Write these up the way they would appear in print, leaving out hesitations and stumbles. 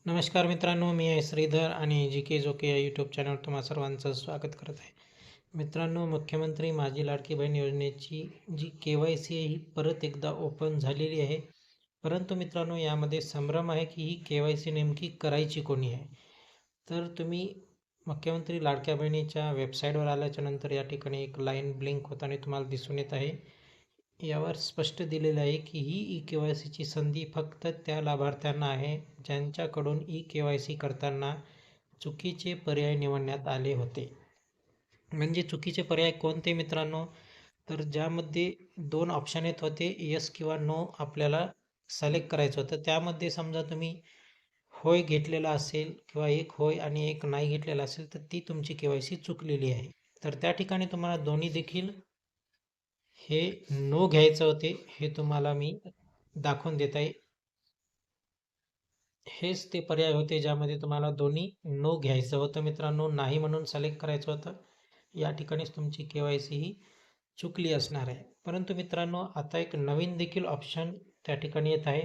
नमस्कार मित्रांनो, मी आहे श्रीधर आणि जी के जोके या यूट्यूब चॅनलवर तुम्हा सर्वांचं स्वागत करत आहे. मित्रांनो, मुख्यमंत्री माझी लाडकी बहीण योजनेची जी KYC आहे ही परत एकदा ओपन झालेली आहे. परंतु मित्रांनो, यामध्ये संभ्रम आहे की ही KYC नेमकी करायची कोणी आहे. तर तुम्ही मुख्यमंत्री लाडक्या बहिणीच्या वेबसाईटवर आल्याच्या नंतर या ठिकाणी एक लाईन ब्लिंक होताना तुम्हाला दिसून येत आहे. यावर स्पष्ट दिलेलं आहे की ही KYCची संधी फक्त त्या लाभार्थ्यांना आहे ज्यांच्याकडून KYC करताना चुकीचे पर्याय निवडण्यात आले होते. म्हणजे चुकीचे पर्याय कोणते मित्रांनो? तर ज्यामध्ये 2 ऑप्शन येत होते, येस किंवा नो आपल्याला सिलेक्ट करायचं होतं. त्यामध्ये समजा तुम्ही होय घेतलेला असेल किंवा एक होय आणि एक नाही घेतलेला असेल, तर ती तुमची KYC चुकलेली आहे. तर त्या ठिकाणी तुम्हाला दोन्ही देखील हे नो घ्यायचं होते, हे तुम्हाला मी दाखवून देत आहे. हेच ते पर्याय होते ज्यामध्ये तुम्हाला दोन्ही नो घ्यायचं होतं मित्रांनो, नाही म्हणून सिलेक्ट करायचं होतं. या ठिकाणीच तुमची KYC ही चुकली असणार आहे. परंतु मित्रांनो, आता एक नवीन देखील ऑप्शन त्या ठिकाणी येत आहे.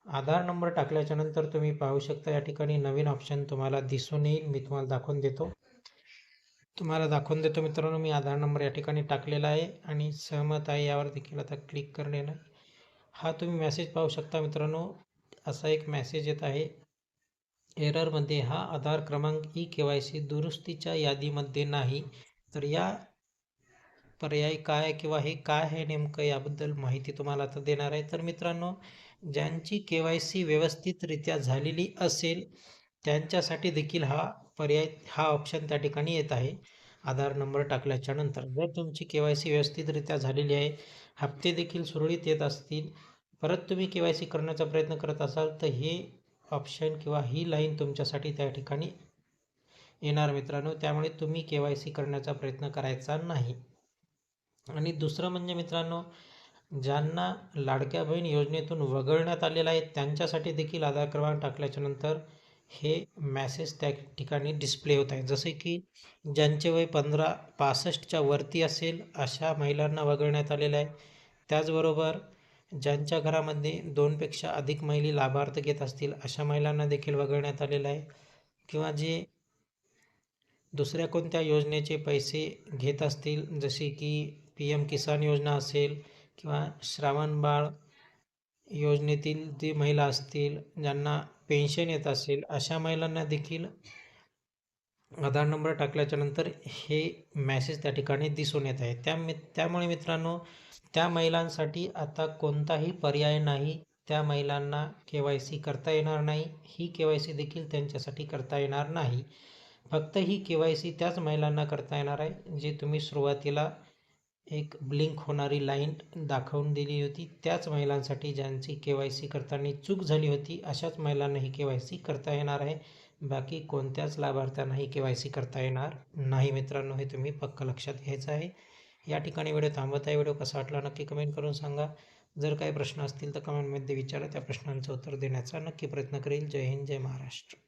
आधार नंबर टाकल्याच्या नंतर तुम्ही पाहू शकता या ठिकाणी नवीन ऑप्शन तुम्हाला दिसून येईल. मी तुम्हाला दाखवून देतो. मित्रांनो, मी आधार नंबर या ठिकाणी टाकलेला आहे आणि सहमत आहे यावर देखील आता क्लिक करणे. हा तुम्ही मेसेज पाहू शकता मित्रांनो. असा एक मेसेज येत आहे एररमध्ये, हा आधार क्रमांक KYC दुरुस्तीच्या यादीमध्ये नाही. तर या पर्याय काय किंवा हे काय आहे नेमकं याबद्दल माहिती तुम्हाला आता देणार आहे. तर मित्रांनो, ज्यांची KYC व्यवस्थितरित्या झालेली असेल त्यांच्यासाठी देखील हा पर्याय, हा ऑप्शन त्या ठिकाणी येत आहे. आधार नंबर टाकल्याच्या नंतर जर तुमची KYC व्यवस्थितरित्या झालेली आहे, हप्ते देखील सुरळीत येत असतील, परत तुम्ही KYC करण्याचा प्रयत्न करत असाल, तर हे ऑप्शन किंवा ही लाईन तुमच्यासाठी त्या ठिकाणी येणार मित्रांनो. त्यामुळे तुम्ही KYC करण्याचा प्रयत्न करायचा नाही. आणि दुसरं म्हणजे मित्रांनो, ज्यांना लाडक्या बहीण योजनेतून वगळण्यात आलेला आहे त्यांच्यासाठी देखील आधार क्रमांक टाकल्याच्या नंतर हे मेसेज त्या ठिकाणी डिस्प्ले होत आहे. जसे की ज्यांचे वय 65च्या वरती असेल अशा महिलांना वगळण्यात आलेलं आहे. त्याचबरोबर ज्यांच्या घरामध्ये 2पेक्षा अधिक महिला लाभार्थ घेत असतील अशा महिलांना देखील वगळण्यात आलेलं आहे. किंवा जे दुसऱ्या कोणत्या योजनेचे पैसे घेत असतील, जसे की PM किसान योजना असेल किंवा श्रावण बाळ योजनेतील जे महिला असतील ज्यांना पेन्शन येत असेल, अशा महिलांना देखील आधार नंबर टाकल्याच्या नंतर हे मेसेज त्या ठिकाणी दिसून येत आहे. त्यामुळे मित्रांनो, त्या महिलांसाठी आता कोणताही पर्याय नाही. त्या महिलांना KYC करता येणार नाही. ही KYC देखील त्यांच्यासाठी करता येणार नाही. फक्त ही KYC त्याच महिलांना करता येणार आहे जे तुम्ही सुरुवातीला एक ब्लिंक होणारी लाईन दाखवून दिली होती. त्याच महिलांसाठी ज्यांची KYC करताना चूक झाली होती अशाच महिलांना ही KYC करता येणार आहे. बाकी कोणत्याच लाभार्थ्यांना ही KYC करता येणार नाही मित्रांनो, हे तुम्ही पक्क लक्षात घ्यायचं आहे. या ठिकाणी व्हिडिओ थांबत आहे. व्हिडिओ कसा वाटला नक्की कमेंट करून सांगा. जर काही प्रश्न असतील तर कमेंटमध्ये विचारा. त्या प्रश्नांचं उत्तर देण्याचा नक्की प्रयत्न करेल. जय हिंद, जय महाराष्ट्र.